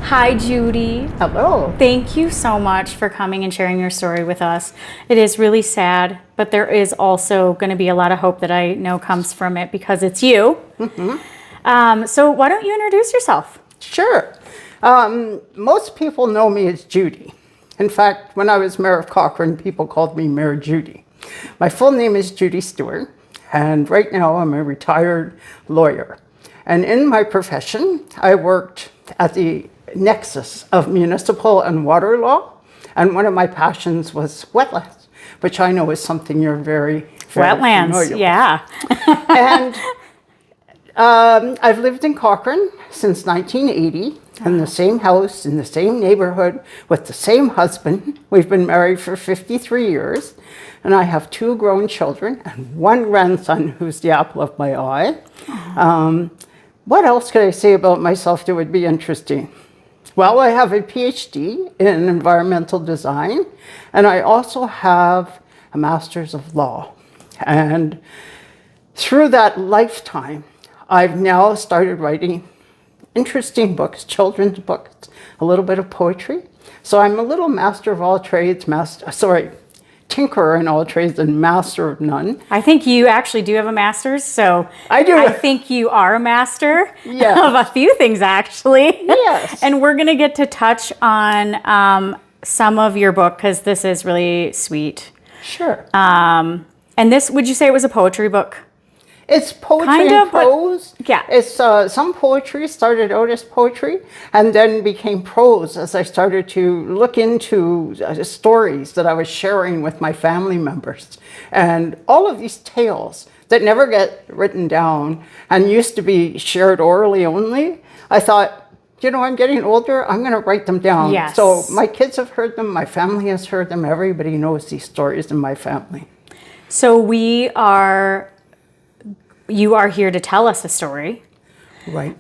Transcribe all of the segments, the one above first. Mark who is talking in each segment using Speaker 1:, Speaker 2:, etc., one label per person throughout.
Speaker 1: Hi, Judy.
Speaker 2: Hello.
Speaker 1: Thank you so much for coming and sharing your story with us. It is really sad, but there is also going to be a lot of hope that I know comes from it because it's you. So why don't you introduce yourself?
Speaker 2: Sure. Most people know me as Judy. In fact, when I was mayor of Cochrane, people called me Mayor Judy. My full name is Judy Stewart, and right now I'm a retired lawyer. And in my profession, I worked at the nexus of municipal and water law, and one of my passions was wetlands, which I know is something you're very
Speaker 1: Wetlands,
Speaker 2: familiar
Speaker 1: yeah.
Speaker 2: with. And I've lived in Cochrane since 1980, in the same house, in the same neighborhood, with the same husband. We've been married for 53 years, and I have 2 grown children and 1 grandson who's the apple of my eye. What else could I say about myself that would be interesting? Well, I have a PhD in environmental design, and I also have a master's of law. And through that lifetime, I've now started writing interesting books, children's books, a little bit of poetry. So I'm a little master of all trades, tinkerer in all trades and master of none.
Speaker 1: I think you actually do have a master's, so
Speaker 2: I do.
Speaker 1: I think you are a master
Speaker 2: Yes.
Speaker 1: of a few things, actually.
Speaker 2: Yes.
Speaker 1: And we're going to get to touch on some of your book because this is really sweet.
Speaker 2: Sure.
Speaker 1: And this, would you say it was a poetry book?
Speaker 2: It's poetry
Speaker 1: Kind
Speaker 2: and
Speaker 1: of, but-
Speaker 2: prose.
Speaker 1: yeah.
Speaker 2: It's some poetry started out as poetry and then became prose as I started to look into stories that I was sharing with my family members. And all of these tales that never get written down and used to be shared orally only, I thought, you know, I'm getting older, I'm going to write them down.
Speaker 1: Yes.
Speaker 2: So my kids have heard them, my family has heard them, everybody knows these stories in my family.
Speaker 1: So you are here to tell us a story.
Speaker 2: Right.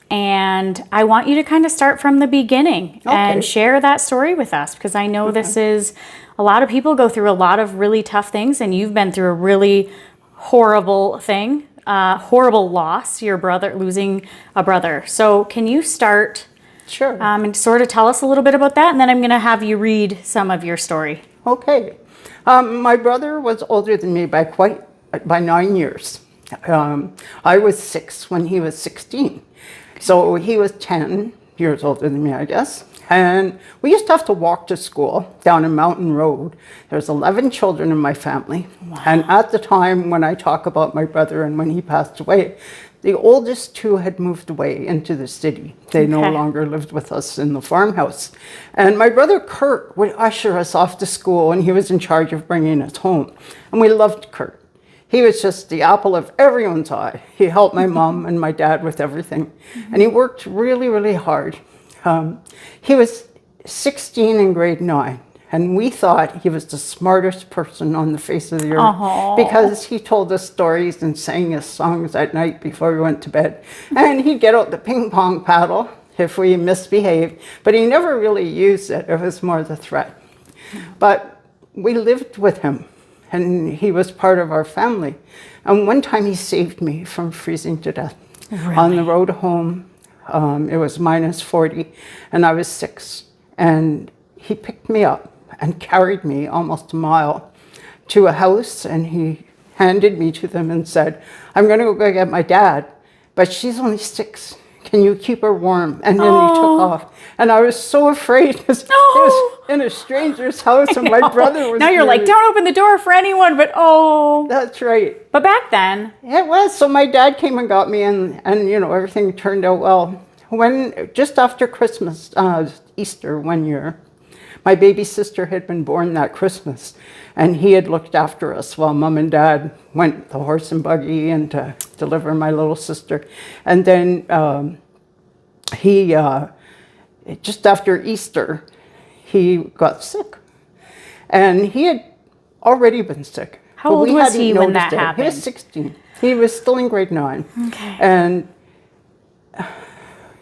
Speaker 1: And I want you to kind of start from the beginning and
Speaker 2: Okay.
Speaker 1: share that story with us because I know this is, a lot of people go through a lot of really tough things and you've been through a really horrible thing, horrible loss, your brother, losing a brother. So can you start
Speaker 2: Sure.
Speaker 1: and sort of tell us a little bit about that and then I'm going to have you read some of your story.
Speaker 2: Okay. My brother was older than me by 9 years. I was 6 when he was 16. So he was 10 years older than me, I guess. And we used to have to walk to school down a mountain road. There's 11 children in my family. Wow. And at the time when I talk about my brother and when he passed away, the oldest 2 had moved away into the city. They no longer lived with us in the farmhouse. And my brother Kurt would usher us off to school and he was in charge of bringing us home. And we loved Kurt. He was just the apple of everyone's eye. He helped my mom and my dad with everything. And he worked really, really hard. He was 16 in grade 9. And we thought he was the smartest person on the face of the earth because he told us stories and sang us songs at night before we went to bed. And he'd get out the ping pong paddle if we misbehaved, but he never really used it. It was more the threat. But we lived with him and he was part of our family. And one time he saved me from freezing to death.
Speaker 1: Really?
Speaker 2: On the road home. It was minus 40 and I was 6. And he picked me up and carried me almost a mile to a house and he handed me to them and said, I'm going to go get my dad, but she's only 6. Can you keep her warm? And then he took off. And I was so afraid because it was in a stranger's house and my brother was
Speaker 1: Now you're like, don't open the door for anyone, but
Speaker 2: That's right.
Speaker 1: But back then.
Speaker 2: It was. So my dad came and got me and you know, everything turned out well. When, just after Christmas, Easter one year, my baby sister had been born that Christmas, and he had looked after us while Mom and Dad went the horse and buggy and to deliver my little sister. And then just after Easter, he got sick. And he had already been sick.
Speaker 1: How old was he when that
Speaker 2: He
Speaker 1: happened?
Speaker 2: was 16. He was still in grade 9.
Speaker 1: Okay.
Speaker 2: And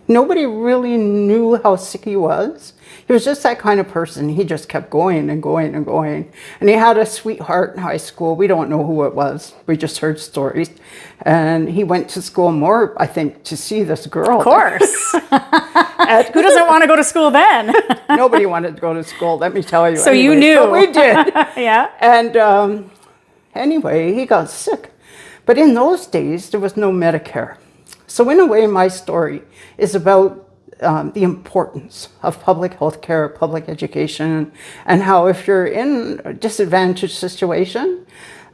Speaker 2: Nobody really knew how sick he was. He was just that kind of person. He just kept going and going and going. And he had a sweetheart in high school. We don't know who it was. We just heard stories. And he went to school more, I think, to see this girl.
Speaker 1: Of course. Who doesn't want to go to school then?
Speaker 2: Nobody wanted to go to school, let me tell you.
Speaker 1: So you knew.
Speaker 2: But we did.
Speaker 1: Yeah.
Speaker 2: And anyway, he got sick. But in those days, there was no Medicare. So in a way, my story is about the importance of public health care, public education, and how if you're in a disadvantaged situation,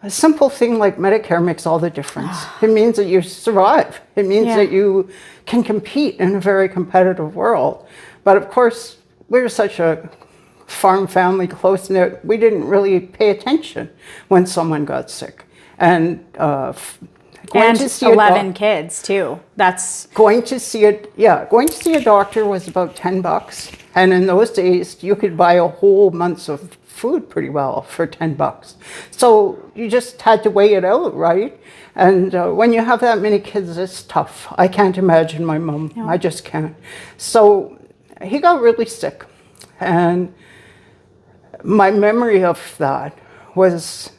Speaker 2: a simple thing like Medicare makes all the difference. It means that you survive. It means that you can compete in a very competitive world. But of course, we're such a farm family, close-knit, we didn't really pay attention when someone got sick. And
Speaker 1: and 11 kids too. That's
Speaker 2: going to see a doctor was about $10, and in those days you could buy a whole month's of food pretty well for $10. So you just had to weigh it out, right? And when you have that many kids, it's tough. I can't imagine my mom. No. I just can't. So he got really sick, and my memory of that was.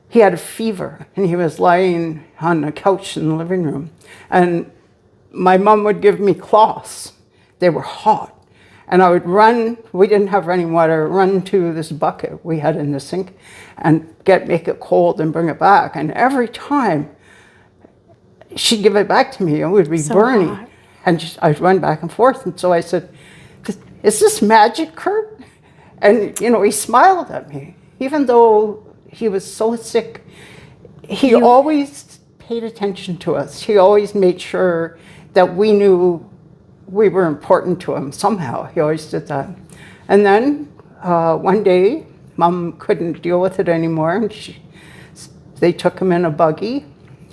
Speaker 2: He had a fever, and he was lying on a couch in the living room. And my mom would give me cloths. They were hot. And I would run, we didn't have running water, run to this bucket we had in the sink and make it cold and bring it back. And every time she'd give it back to me, it would be so burning. Hot. And I'd run back and forth. And so I said, "Is this magic, Kurt?" And, he smiled at me, even though he was so sick. He always paid attention to us. He always made sure that we knew we were important to him somehow. He always did that. And then one day, Mom couldn't deal with it anymore, and they took him in a buggy,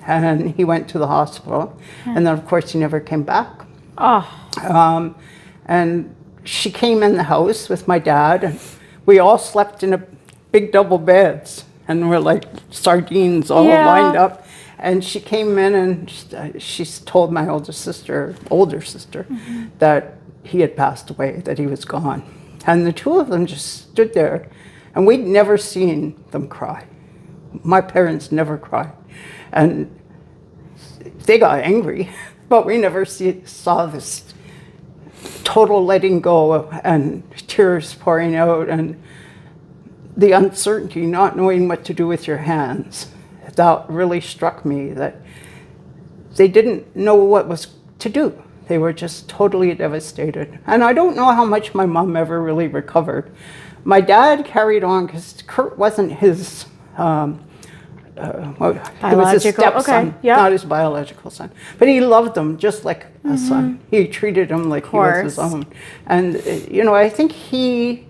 Speaker 2: and he went to the hospital. Yeah. And then, of course, he never came back. Oh. And she came in the house with my dad, and we all slept in a big double beds. And we're like sardines all lined up. And she came in and she told my older sister, mm-hmm. that he had passed away, that he was gone. And the two of them just stood there. And we'd never seen them cry. My parents never cried. And they got angry, but we never saw this total letting go and tears pouring out and the uncertainty, not knowing what to do with your hands. That really struck me, that they didn't know what was to do. They were just totally devastated. And I don't know how much my mom ever really recovered. My dad carried on because Kurt wasn't his,
Speaker 1: biological,
Speaker 2: he was his stepson,
Speaker 1: okay. Yeah.
Speaker 2: Not his biological son. But he loved him just like a son. He treated him like he was his own. And, I think he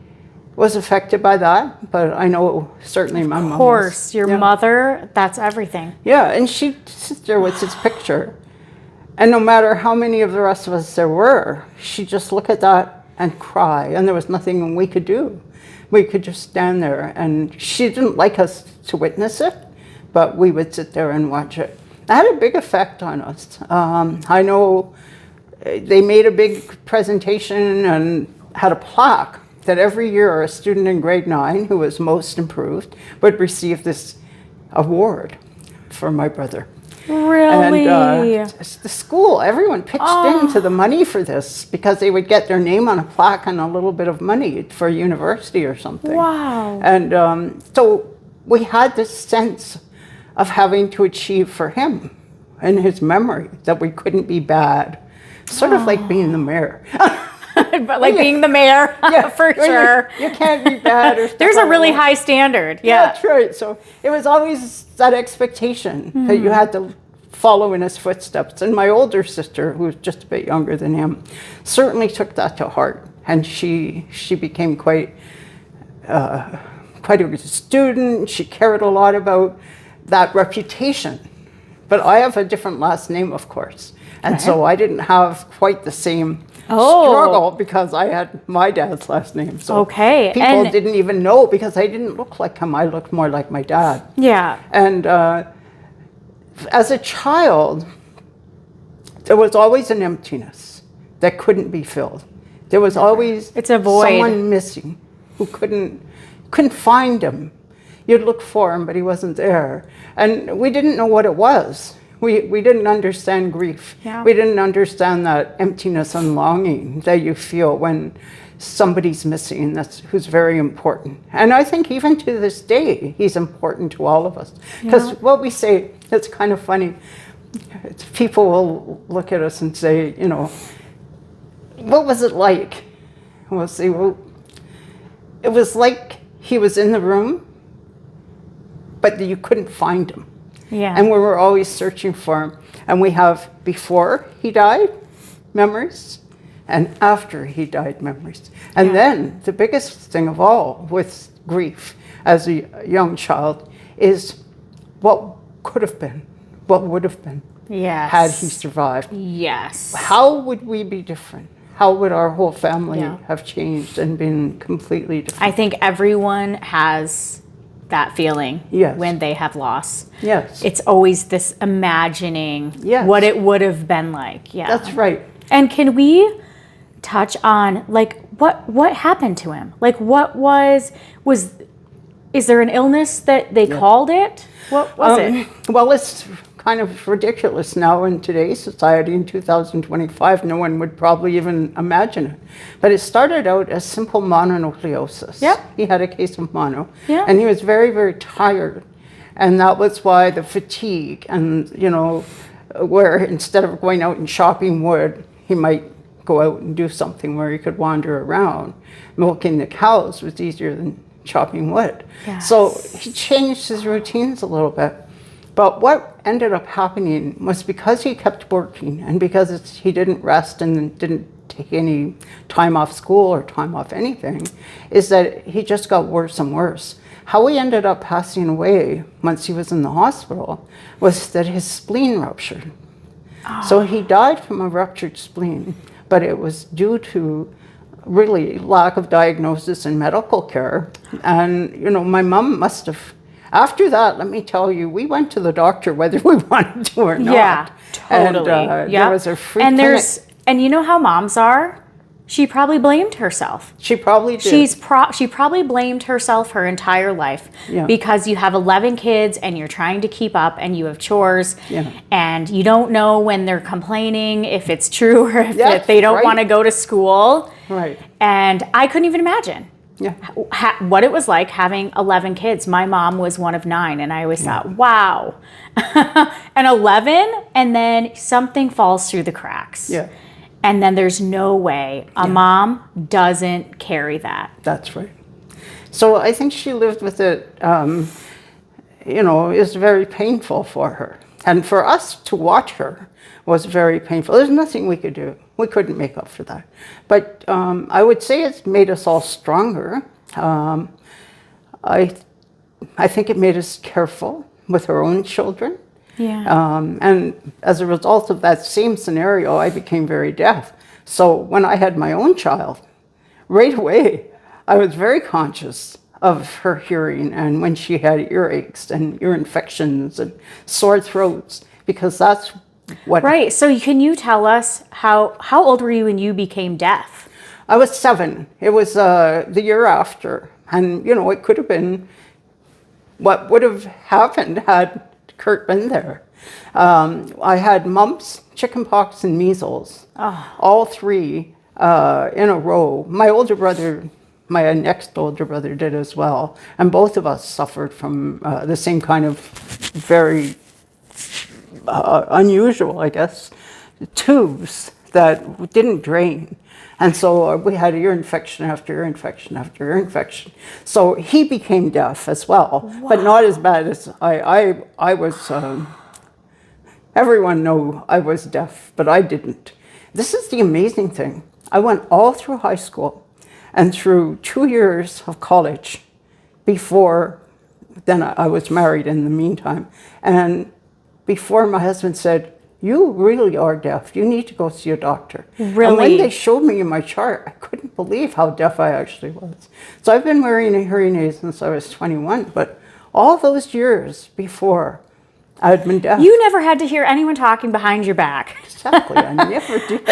Speaker 2: was affected by that, but I know certainly my mom was. Of course,
Speaker 1: your mother, that's everything.
Speaker 2: Yeah, and she'd sit there with his picture. And no matter how many of the rest of us there were, she'd just look at that and cry, and there was nothing we could do. We could just stand there, and she didn't like us to witness it, but we would sit there and watch it. It had a big effect on us. I know they made a big presentation and had a plaque that every year a student in grade 9 who was most improved would receive this award for my brother.
Speaker 1: Really?
Speaker 2: And the school, everyone pitched into the money for this because they would get their name on a plaque and a little bit of money for a university or something.
Speaker 1: Wow.
Speaker 2: And so we had this sense of having to achieve for him and his memory that we couldn't be bad. Sort of like being the mayor.
Speaker 1: But like being the mayor, for sure.
Speaker 2: You can't be bad. Or
Speaker 1: There's a really high standard. Yeah,
Speaker 2: that's right. So it was always that expectation that you had to follow in his footsteps. And my older sister, who was just a bit younger than him, certainly took that to heart. And she became quite a good student. She cared a lot about that reputation. But I have a different last name, of course. And so I didn't have quite the same struggle because I had my dad's last name. So people didn't even know because I didn't look like him. I looked more like my dad.
Speaker 1: Yeah.
Speaker 2: And as a child, There was always an emptiness that couldn't be filled. There was always
Speaker 1: It's a void.
Speaker 2: someone missing who couldn't find him. You'd look for him, but he wasn't there. And we didn't know what it was. We didn't understand grief.
Speaker 1: Yeah.
Speaker 2: We didn't understand that emptiness and longing that you feel when somebody's missing, who's very important. And I think even to this day, he's important to all of us. Because what we say, it's kind of funny. People will look at us and say, you know, what was it like? And we'll say, well, it was like he was in the room, but you couldn't find him.
Speaker 1: Yeah.
Speaker 2: And we were always searching for him. And we have before he died memories and after he died memories. And then the biggest thing of all with grief as a young child is what could have been, what would have been had he survived.
Speaker 1: Yes.
Speaker 2: How would we be different? How would our whole family have changed and been completely different?
Speaker 1: I think everyone has that feeling when they have loss.
Speaker 2: Yes.
Speaker 1: It's always this imagining what it would have been like. Yeah.
Speaker 2: That's right.
Speaker 1: And can we touch on like what happened to him? Like is there an illness that they called it? What was it?
Speaker 2: Well, it's kind of ridiculous now in today's society in 2025. No one would probably even imagine it. But it started out as simple mononucleosis.
Speaker 1: Yep.
Speaker 2: He had a case of mono.
Speaker 1: Yeah.
Speaker 2: And he was very, very tired. And that was why the fatigue and, you know, where instead of going out and chopping wood, he might go out and do something where he could wander around. Milking the cows was easier than chopping wood.
Speaker 1: Yes.
Speaker 2: So he changed his routines a little bit. But what ended up happening was because he kept working and because he didn't rest and didn't take any time off school or time off anything, is that he just got worse and worse. How he ended up passing away once he was in the hospital was that his spleen ruptured. So he died from a ruptured spleen, but it was due to really lack of diagnosis and medical care. And, you know, my mom must have, after that, let me tell you, we went to the doctor whether we wanted to or not.
Speaker 1: Yeah, totally.
Speaker 2: And there was a free
Speaker 1: and
Speaker 2: clinic.
Speaker 1: And you know how moms are? She probably blamed herself.
Speaker 2: She probably did.
Speaker 1: She probably blamed herself her entire life because you have 11 kids and you're trying to keep up and you have chores and you don't know when they're complaining if it's true or if they don't want to go to school.
Speaker 2: Right.
Speaker 1: And I couldn't even imagine what it was like having 11 kids. My mom was one of 9 and I always thought, wow. And 11 and then something falls through the cracks.
Speaker 2: Yeah.
Speaker 1: And then there's no way a mom doesn't carry that.
Speaker 2: That's right. So I think she lived with it, you know, it was very painful for her. And for us to watch her was very painful. There's nothing we could do. We couldn't make up for that. But I would say it's made us all stronger. I think it made us careful with our own children.
Speaker 1: Yeah.
Speaker 2: And as a result of that same scenario, I became very deaf. So when I had my own child, right away, I was very conscious of her hearing and when she had earaches and ear infections and sore throats, because that's what...
Speaker 1: Right. So can you tell us how old were you when you became deaf?
Speaker 2: I was 7. It was the year after. And, you know, it could have been what would have happened had Kurt been there. I had mumps, chickenpox, and measles, all 3 in a row. My older brother, my next older brother did as well. And both of us suffered from the same kind of very unusual, I guess, tubes that didn't drain. And so we had ear infection after ear infection after ear infection. So he became deaf as well, but not as bad as I was. Everyone knew I was deaf, but I didn't. This is the amazing thing. I went all through high school and through 2 years of college before then I was married in the meantime. And before my husband said, "You really are deaf. You need to go see a doctor."
Speaker 1: Really?
Speaker 2: And when they showed me my chart, I couldn't believe how deaf I actually was. So I've been wearing a hearing aid since I was 21, but all those years before, I'd been deaf.
Speaker 1: You never had to hear anyone talking behind your back.
Speaker 2: Exactly. I never did.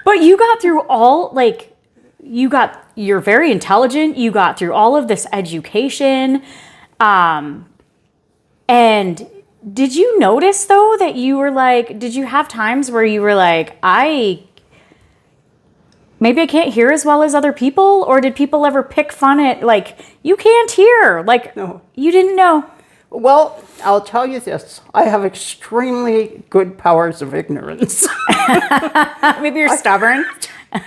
Speaker 1: But you got through all, like, you're very intelligent. You got through all of this education. And did you notice, though, that you were like, did you have times where you were like, maybe I can't hear as well as other people? Or did people ever pick fun at, like, you can't hear? Like,
Speaker 2: No.
Speaker 1: You didn't know?
Speaker 2: Well, I'll tell you this. I have extremely good powers of ignorance.
Speaker 1: Maybe you're stubborn.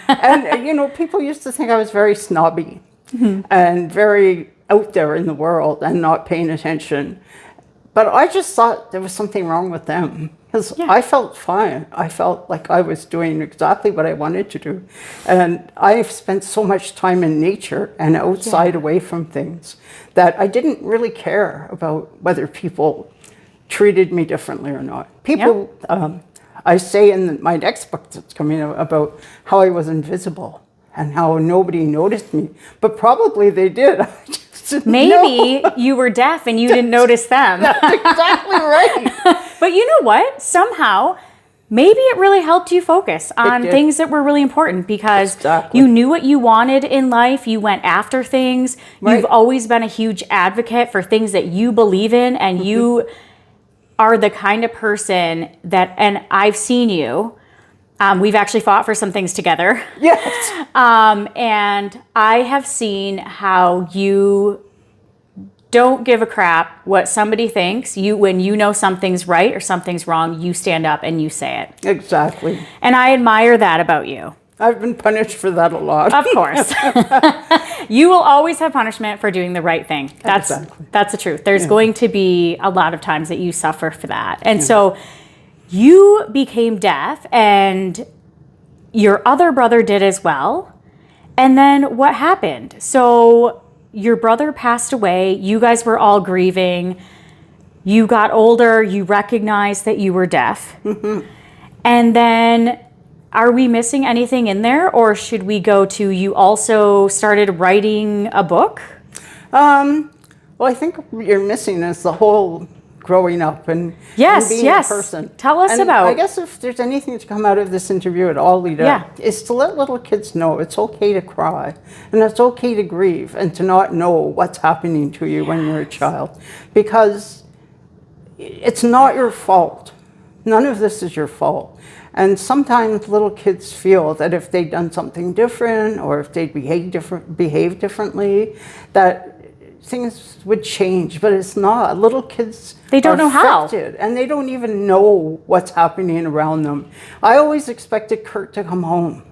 Speaker 2: And, you know, people used to think I was very snobby and very out there in the world and not paying attention. But I just thought there was something wrong with them. Because I felt fine. I felt like I was doing exactly what I wanted to do. And I've spent so much time in nature and outside away from things that I didn't really care about whether people treated me differently or not. People, I say in my next book that's coming out about how I was invisible and how nobody noticed me. But probably they did. I just didn't
Speaker 1: Maybe
Speaker 2: know.
Speaker 1: you were deaf and you didn't notice them.
Speaker 2: That's exactly right.
Speaker 1: But you know what? Somehow, maybe it really helped you focus on
Speaker 2: did.
Speaker 1: things that were really important because
Speaker 2: Exactly.
Speaker 1: you knew what you wanted in life. You went after things.
Speaker 2: Right.
Speaker 1: You've always been a huge advocate for things that you believe in, and you are the kind of person that, and I've seen you. We've actually fought for some things together.
Speaker 2: Yes.
Speaker 1: And I have seen how you don't give a crap what somebody thinks. When you know something's right or something's wrong, you stand up and you say it.
Speaker 2: Exactly.
Speaker 1: And I admire that about you.
Speaker 2: I've been punished for that a lot.
Speaker 1: Of course. You will always have punishment for doing the right thing. That's the truth. There's going to be a lot of times that you suffer for that. And so you became deaf and your other brother did as well. And then what happened? So your brother passed away. You guys were all grieving. You got older. You recognized that you were deaf. And then are we missing anything in there? Or should we go to you also started writing a book?
Speaker 2: Well, I think what you're missing is the whole growing up and being a person.
Speaker 1: Tell us
Speaker 2: and
Speaker 1: about.
Speaker 2: I guess if there's anything to come out of this interview at all, Lita, is to let little kids know it's okay to cry and it's okay to grieve and to not know what's happening to you when you're a child, because it's not your fault. None of this is your fault. And sometimes little kids feel that if they'd done something different or if they'd behave differently, that things would change, but it's not. Little kids,
Speaker 1: they don't know how,
Speaker 2: and they don't even know what's happening around them. I always expected Kurt to come home.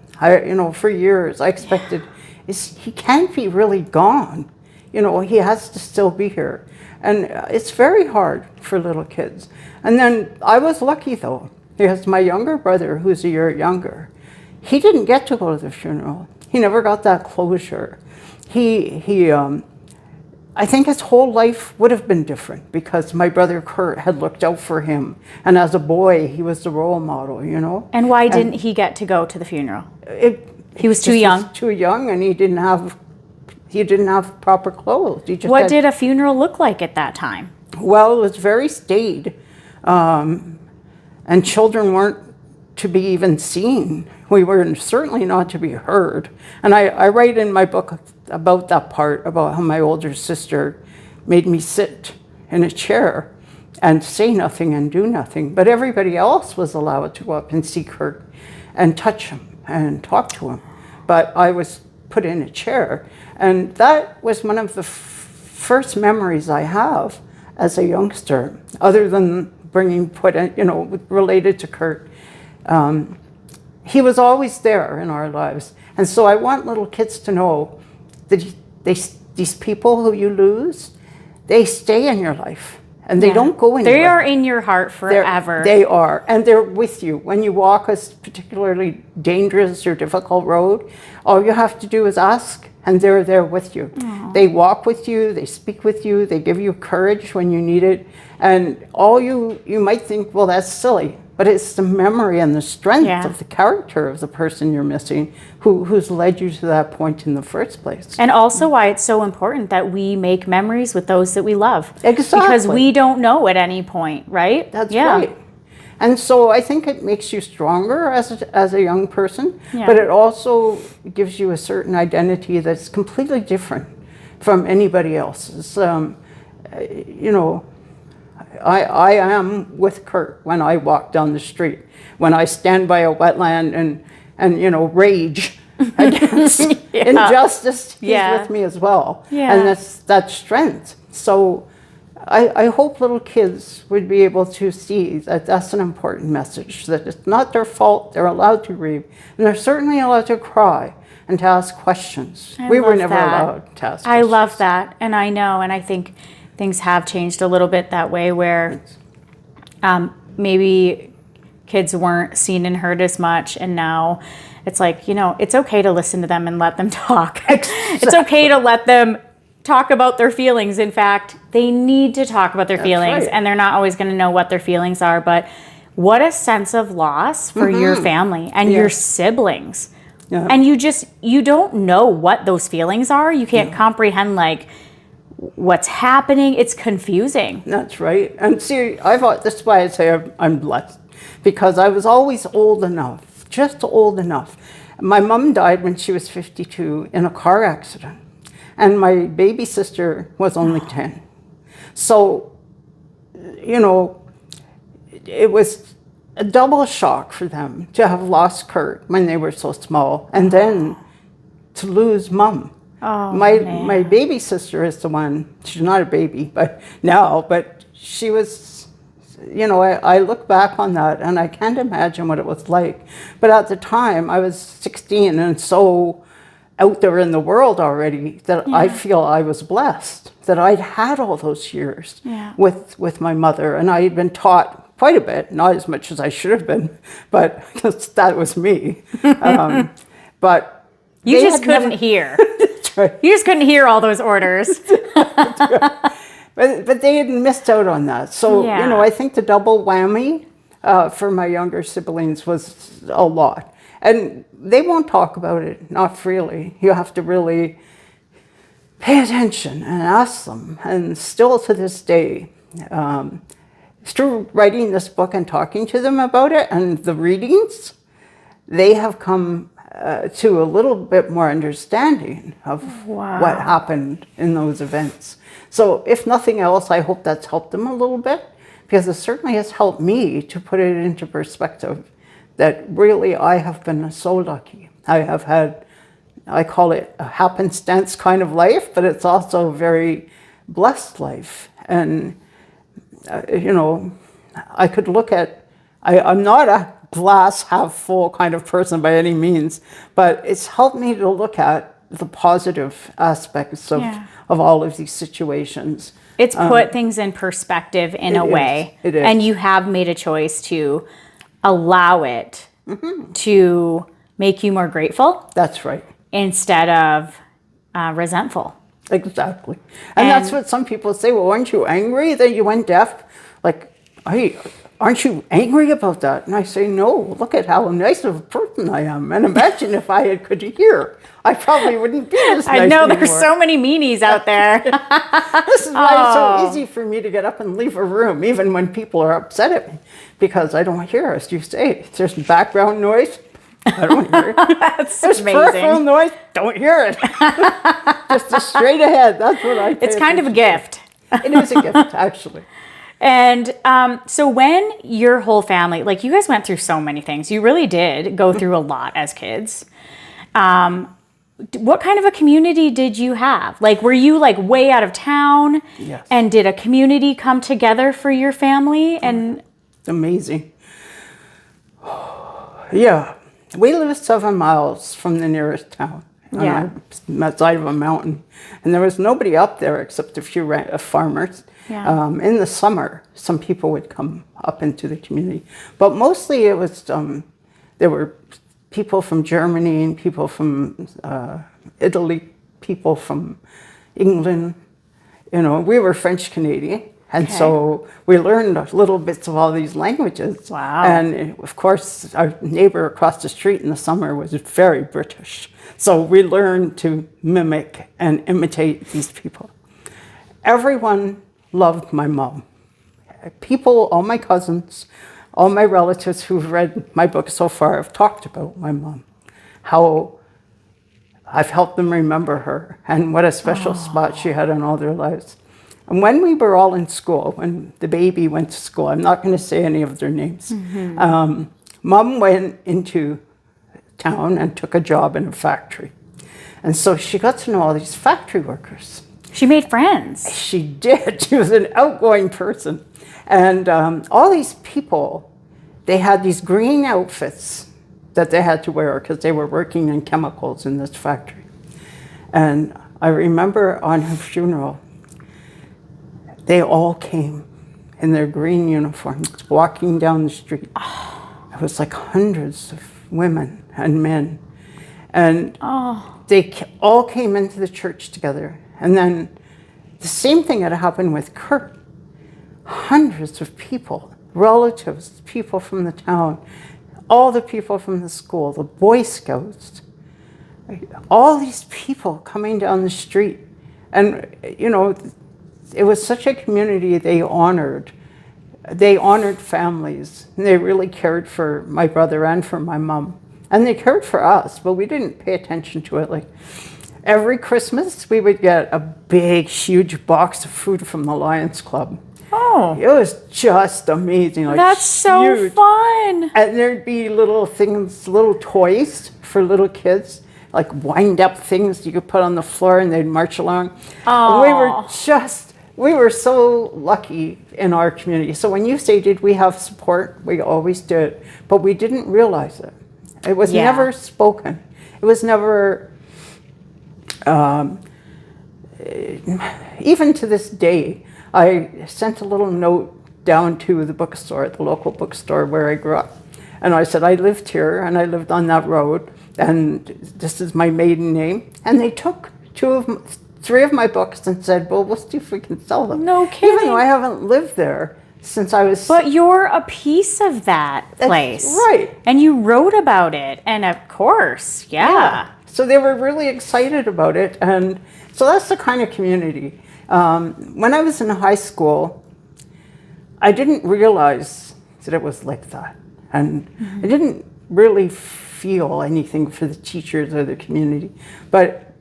Speaker 2: For years, I expected he can't be really gone. He has to still be here, and it's very hard for little kids. And then I was lucky though, because my younger brother, who's a year younger, he didn't get to go to the funeral. He never got that closure. I think his whole life would have been different because my brother Kurt had looked out for him. And as a boy, he was the role model,
Speaker 1: And why didn't he get to go to the funeral? He was too young?
Speaker 2: Was too young, and he didn't have proper clothes.
Speaker 1: What did a funeral look like at that time?
Speaker 2: Well, it was very staid. And children weren't to be even seen. We were certainly not to be heard. And I write in my book about that part, about how my older sister made me sit in a chair and say nothing and do nothing. But everybody else was allowed to go up and see Kurt and touch him and talk to him. But I was put in a chair. And that was one of the first memories I have as a youngster, other than related to Kurt. He was always there in our lives. And so I want little kids to know that these people who you lose, they stay in your life and they don't go anywhere.
Speaker 1: They are in your heart forever.
Speaker 2: They are, and they're with you. When you walk a particularly dangerous or difficult road, all you have to do is ask and they're there with you. Aww. They walk with you, they speak with you, they give you courage when you need it. And all you might think, well, that's silly. but it's the memory and the strength
Speaker 1: Yeah.
Speaker 2: of the character of the person you're missing who's led you to that point in the first place.
Speaker 1: And also why it's so important that we make memories with those that we love.
Speaker 2: Exactly.
Speaker 1: Because we don't know at any point, right?
Speaker 2: That's right. And so I think it makes you stronger as a young person, but it also gives you a certain identity that's completely different from anybody else's. You know, I am with Kurt when I walk down the street, when I stand by a wetland and you know, rage against injustice, he's with me as well. And that's that strength. So I hope little kids would be able to see that that's an important message, that it's not their fault, they're allowed to grieve, and they're certainly allowed to cry and to ask questions. We were never allowed to ask questions.
Speaker 1: I love that, and I know, and I think things have changed a little bit that way where maybe kids weren't seen and heard as much, and now it's like, you know, it's okay to listen to them and let them talk. It's okay to let them talk about their feelings. In fact, they need to talk about their feelings, and they're not always going to know what their feelings are, but what a sense of loss for your family and your siblings. And you don't know what those feelings are. You can't comprehend like what's happening. It's confusing.
Speaker 2: That's right. And see, that's why I say I'm blessed, because I was always old enough, just old enough. My mom died when she was 52 in a car accident. And my baby sister was only 10. So, you know, it was a double shock for them to have lost Kurt when they were so small, and then to lose Mom. My baby sister is the one, she's not a baby but she was, you know, I look back on that and I can't imagine what it was like. But at the time, I was 16 and so out there in the world already that I feel I was blessed, that I'd had all those years with my mother, and I had been taught quite a bit, not as much as I should have been, but that was me. But
Speaker 1: you just couldn't hear.
Speaker 2: That's right.
Speaker 1: You just couldn't hear all those orders.
Speaker 2: But they had missed out on that. So, you know, I think the double whammy for my younger siblings was a lot. And they won't talk about it, not freely. You have to really pay attention and ask them. And still to this day, through writing this book and talking to them about it and the readings, they have come to a little bit more understanding of what happened in those events. So if nothing else, I hope that's helped them a little bit, because it certainly has helped me to put it into perspective that really I have been so lucky. I have had, I call it a happenstance kind of life, but it's also a very blessed life. And, you know, I could look at, I'm not a glass half full kind of person by any means, but it's helped me to look at the positive aspects of all of these situations.
Speaker 1: It's put things in perspective in a way.
Speaker 2: It is.
Speaker 1: And you have made a choice to allow it to make you more grateful.
Speaker 2: That's right.
Speaker 1: Instead of resentful.
Speaker 2: Exactly. And that's what some people say, well, aren't you angry that you went deaf? Like, hey, aren't you angry about that? And I say, no, look at how nice of a person I am. And imagine if I could hear, I probably wouldn't be as nice
Speaker 1: I know,
Speaker 2: anymore.
Speaker 1: there's so many meanies out there.
Speaker 2: This is why it's so easy for me to get up and leave a room, even when people are upset at me, because I don't hear, as you say, if there's background noise, I don't hear it.
Speaker 1: That's
Speaker 2: There's peripheral noise, don't hear it. Just straight ahead, that's what I pay
Speaker 1: It's kind of a gift.
Speaker 2: It is a gift, actually.
Speaker 1: And so when your whole family, like you guys went through so many things, you really did go through a lot as kids. What kind of a community did you have? Like, were you like way out of town?
Speaker 2: Yes.
Speaker 1: And did a community come together for your family? And
Speaker 2: it's amazing. Yeah. We lived 7 miles from the nearest town. On the side of a mountain. And there was nobody up there except a few farmers.
Speaker 1: Yeah.
Speaker 2: In the summer, some people would come up into the community. But mostly it was, there were people from Germany and people from Italy, people from England. You know, we were French Canadian. And
Speaker 1: Okay.
Speaker 2: so we learned little bits of all these languages.
Speaker 1: Wow.
Speaker 2: And of course, our neighbor across the street in the summer was very British. So we learned to mimic and imitate these people. Everyone loved my mom. People, all my cousins, all my relatives who've read my book so far have talked about my mom, how I've helped them remember her and what a special spot she had in all their lives. And when we were all in school, when the baby went to school, I'm not going to say any of their names, Mom went into town and took a job in a factory. And so she got to know all these factory workers.
Speaker 1: She made friends.
Speaker 2: She did. She was an outgoing person. And all these people, they had these green outfits that they had to wear because they were working in chemicals in this factory. And I remember on her funeral, they all came in their green uniforms, walking down the street. It was like hundreds of women and men. And they all came into the church together. And then the same thing had happened with Kurt. Hundreds of people, relatives, people from the town, all the people from the school, the Boy Scouts, all these people coming down the street. And, you know, it was such a community they honored. They honored families. And they really cared for my brother and for my mom. And they cared for us, but we didn't pay attention to it. Like every Christmas, we would get a big, huge box of food from the Lions Club.
Speaker 1: Oh,
Speaker 2: It was just amazing. Like
Speaker 1: that's so
Speaker 2: huge.
Speaker 1: fun.
Speaker 2: And there'd be little things, little toys for little kids, like wind-up things you could put on the floor and they'd march along. And we were so lucky in our community. So when you say, did we have support? We always did, but we didn't realize it. It was never spoken. It was never, even to this day, I sent a little note down to the bookstore, the local bookstore where I grew up. And I said, I lived here and I lived on that road and this is my maiden name. And they took three of my books and said, well, we'll see if we can sell them.
Speaker 1: No kidding.
Speaker 2: Even though I haven't lived there since I was...
Speaker 1: But you're a piece of that place.
Speaker 2: Right.
Speaker 1: And you wrote about it. And of course, yeah.
Speaker 2: So they were really excited about it. And so that's the kind of community. When I was in high school, I didn't realize that it was like that. And I didn't really feel anything for the teachers or the community. But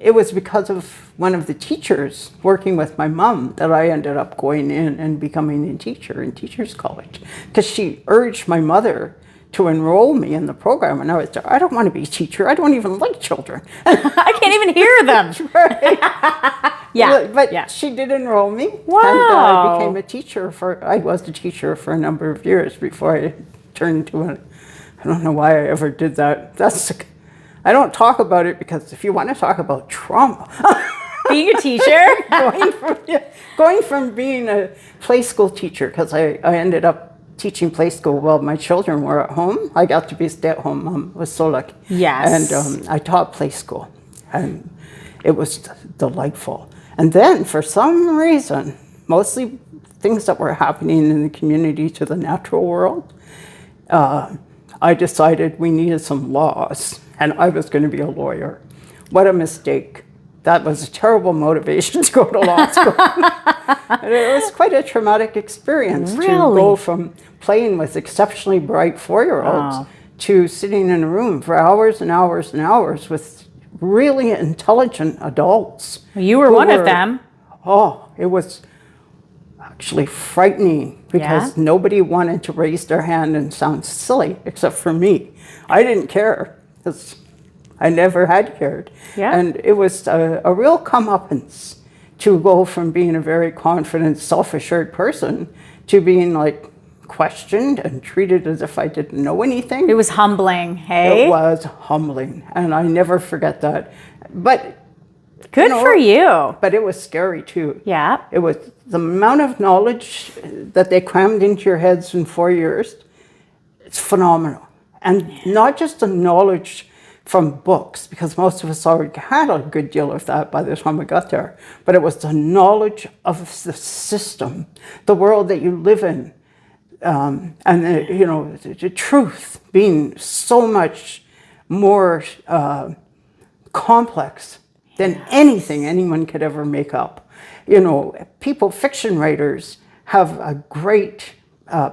Speaker 2: it was because of one of the teachers working with my mom that I ended up going in and becoming a teacher in Teachers College. Because she urged my mother to enroll me in the program. And I don't want to be a teacher. I don't even like children.
Speaker 1: I can't even hear them.
Speaker 2: Right. But she did enroll me.
Speaker 1: Wow.
Speaker 2: And I became a teacher I was a teacher for a number of years before I turned to I don't know why I ever did that. I don't talk about it because if you want to talk about trauma.
Speaker 1: Being a teacher?
Speaker 2: going from being a play school teacher, because I ended up teaching play school while my children were at home. I got to be a stay-at-home mom. I was so lucky.
Speaker 1: Yes.
Speaker 2: And I taught play school. And it was delightful. And then for some reason, mostly things that were happening in the community to the natural world, I decided we needed some laws. And I was going to be a lawyer. What a mistake. That was a terrible motivation to go to law school. And it was quite a traumatic experience to go from playing with exceptionally bright 4-year-olds to sitting in a room for hours and hours and hours with really intelligent adults.
Speaker 1: You were one of them.
Speaker 2: Oh, it was actually frightening because nobody wanted to raise their hand and sound silly except for me. I didn't care because I never had cared.
Speaker 1: Yeah.
Speaker 2: And it was a real comeuppance to go from being a very confident, self-assured person to being like questioned and treated as if I didn't know anything.
Speaker 1: It was humbling, hey?
Speaker 2: It was humbling, and I never forget that. But
Speaker 1: good for you.
Speaker 2: But it was scary too.
Speaker 1: Yeah.
Speaker 2: It was the amount of knowledge that they crammed into your heads in 4 years. It's phenomenal. And not just the knowledge from books, because most of us already had a good deal of that by the time we got there. But it was the knowledge of the system, the world that you live in, and the truth being so much more complex than anything anyone could ever make up. Fiction writers have a great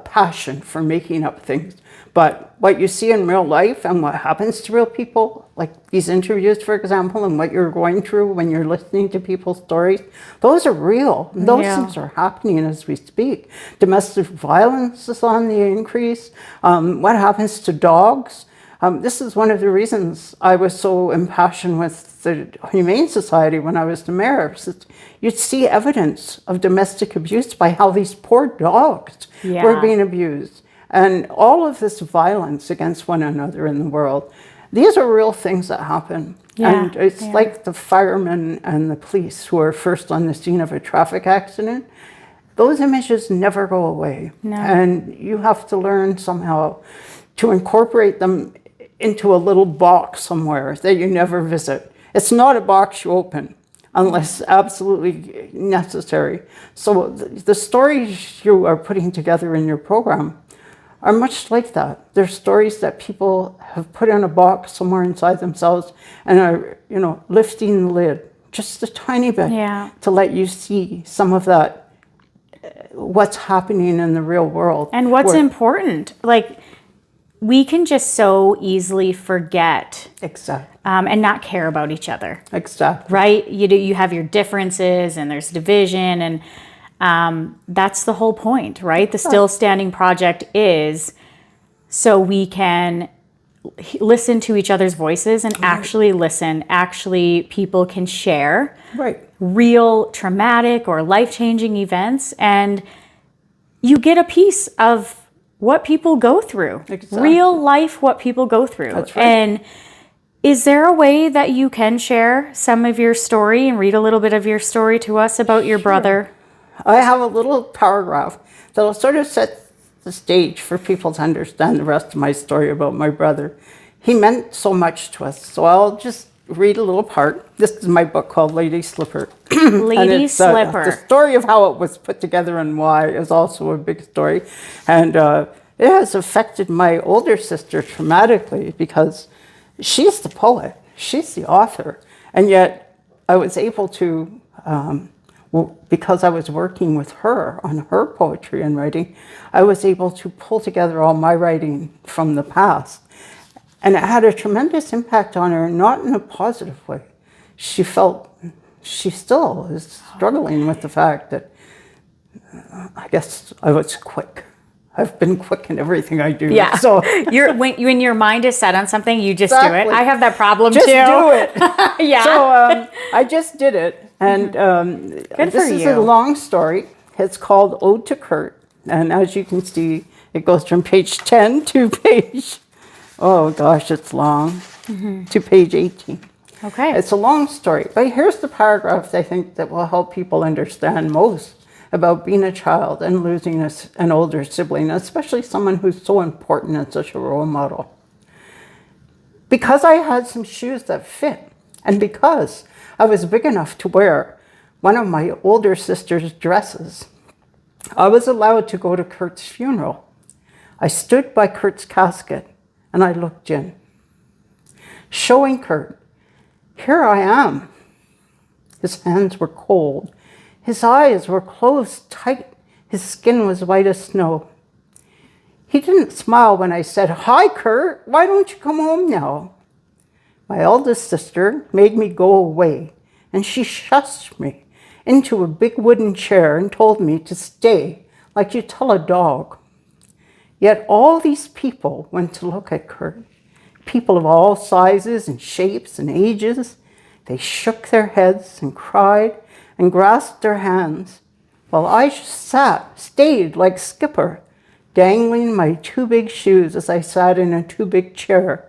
Speaker 2: passion for making up things. But what you see in real life and what happens to real people, like these interviews, for example, and what you're going through when you're listening to people's stories, those are real. Those things are happening as we speak. Domestic violence is on the increase. What happens to dogs? This is one of the reasons I was so impassioned with the Humane Society when I was the mayor. You'd see evidence of domestic abuse by how these poor dogs were being abused. And all of this violence against one another in the world, these are real things that happen. And it's like the firemen and the police who are first on the scene of a traffic accident. Those images never go away. No. And you have to learn somehow to incorporate them into a little box somewhere that you never visit. It's not a box you open unless absolutely necessary. So the stories you are putting together in your program are much like that. They're stories that people have put in a box somewhere inside themselves and are, lifting the lid just a tiny bit to let you see some of that, what's happening in the real world.
Speaker 1: And what's important. Like, we can just so easily forget.
Speaker 2: Exactly.
Speaker 1: And not care about each other.
Speaker 2: Exactly.
Speaker 1: Right? You have your differences and there's division, and that's the whole point, right? The Still Standing Project is so we can listen to each other's voices and actually listen. Actually, people can share real traumatic or life-changing events, and you get a piece of what people go through. Exactly. Real life, what people go through.
Speaker 2: That's right.
Speaker 1: And is there a way that you can share some of your story and read a little bit of your story to us about your brother?
Speaker 2: I have a little paragraph that'll sort of set the stage for people to understand the rest of my story about my brother. He meant so much to us, so I'll just read a little part. This is my book called Lady Slipper.
Speaker 1: Lady Slipper.
Speaker 2: The story of how it was put together and why is also a big story. And it has affected my older sister traumatically because she's the poet, she's the author. And yet I was able to, because I was working with her on her poetry and writing, I was able to pull together all my writing from the past. And it had a tremendous impact on her, not in a positive way. She felt she still is struggling with the fact that I guess I was quick. I've been quick in everything I do.
Speaker 1: Yeah.
Speaker 2: So
Speaker 1: when your mind is set on something, you just do it. I have that problem
Speaker 2: just
Speaker 1: too.
Speaker 2: Do it.
Speaker 1: Yeah.
Speaker 2: So I just did it. And this is a long story. It's called Ode to Kurt. And as you can see, it goes from page 10 to page, oh gosh, it's long, to page 18.
Speaker 1: Okay.
Speaker 2: It's a long story. But here's the paragraph I think that will help people understand most about being a child and losing an older sibling, especially someone who's so important and such a role model. Because I had some shoes that fit, and because I was big enough to wear one of my older sister's dresses, I was allowed to go to Kurt's funeral. I stood by Kurt's casket and I looked in, showing Kurt, here I am. His hands were cold. His eyes were closed tight. His skin was white as snow. He didn't smile when I said, "Hi, Kurt, why don't you come home now?" My eldest sister made me go away, and she shoved me into a big wooden chair and told me to stay like you tell a dog. Yet all these people went to look at Kurt, people of all sizes and shapes and ages. They shook their heads and cried and grasped their hands, while I just stayed like Skipper, dangling my two big shoes as I sat in a too big chair.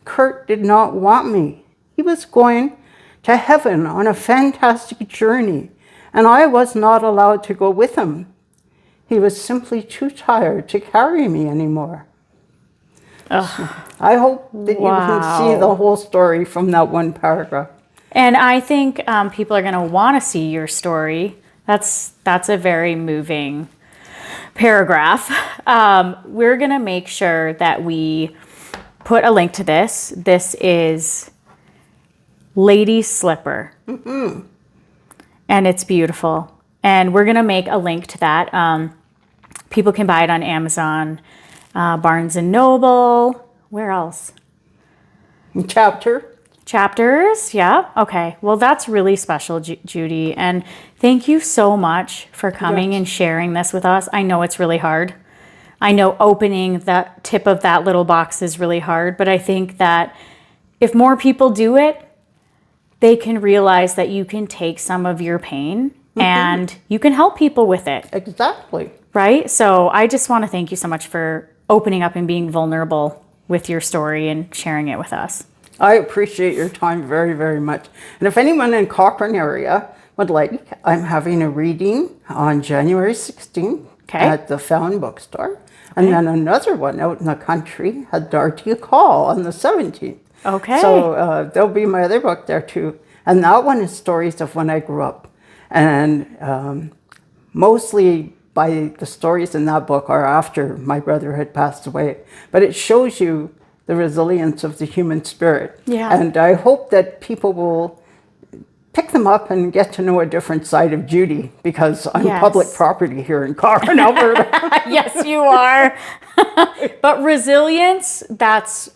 Speaker 2: Kurt did not want me. He was going to heaven on a fantastic journey, and I was not allowed to go with him. He was simply too tired to carry me anymore. I hope that you can see the whole story from that one paragraph.
Speaker 1: And I think people are going to want to see your story. That's a very moving paragraph. We're going to make sure that we put a link to this. This is Lady Slipper. Mm-hmm. And it's beautiful. And we're going to make a link to that. People can buy it on Amazon, Barnes and Noble. Where else? Chapters, yeah. Okay. Well, that's really special, Judy. And thank you so much for coming and sharing this with us. I know it's really hard. I know opening that tip of that little box is really hard, but I think that if more people do it, they can realize that you can take some of your pain and you can help people with it.
Speaker 2: Exactly.
Speaker 1: Right? So I just want to thank you so much for opening up and being vulnerable with your story and sharing it with us.
Speaker 2: I appreciate your time very, very much. And if anyone in Cochrane area would like, I'm having a reading on January 16th at the Found Bookstore. And then another one out in the country at Darty Call on the 17th.
Speaker 1: Okay.
Speaker 2: So there'll be my other book there too. And that one is stories of when I grew up. And mostly by the stories in that book are after my brother had passed away. But it shows you the resilience of the human spirit.
Speaker 1: Yeah.
Speaker 2: And I hope that people will pick them up and get to know a different side of Judy, because I'm public property here in Cochrane, Alberta.
Speaker 1: Yes, you are. But resilience, that's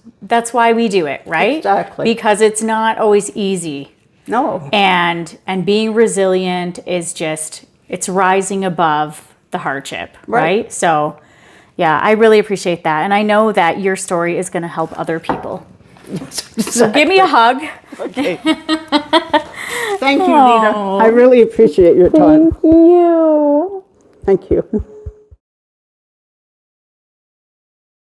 Speaker 1: why we do it, right?
Speaker 2: Exactly.
Speaker 1: Because it's not always easy.
Speaker 2: No.
Speaker 1: And being resilient is just, it's rising above the hardship, right? So yeah, I really appreciate that. And I know that your story is going to help other people.
Speaker 2: Exactly.
Speaker 1: So give me a hug.
Speaker 2: Okay. Thank you, Nita. I really appreciate your time.
Speaker 1: Thank you.
Speaker 2: Thank you.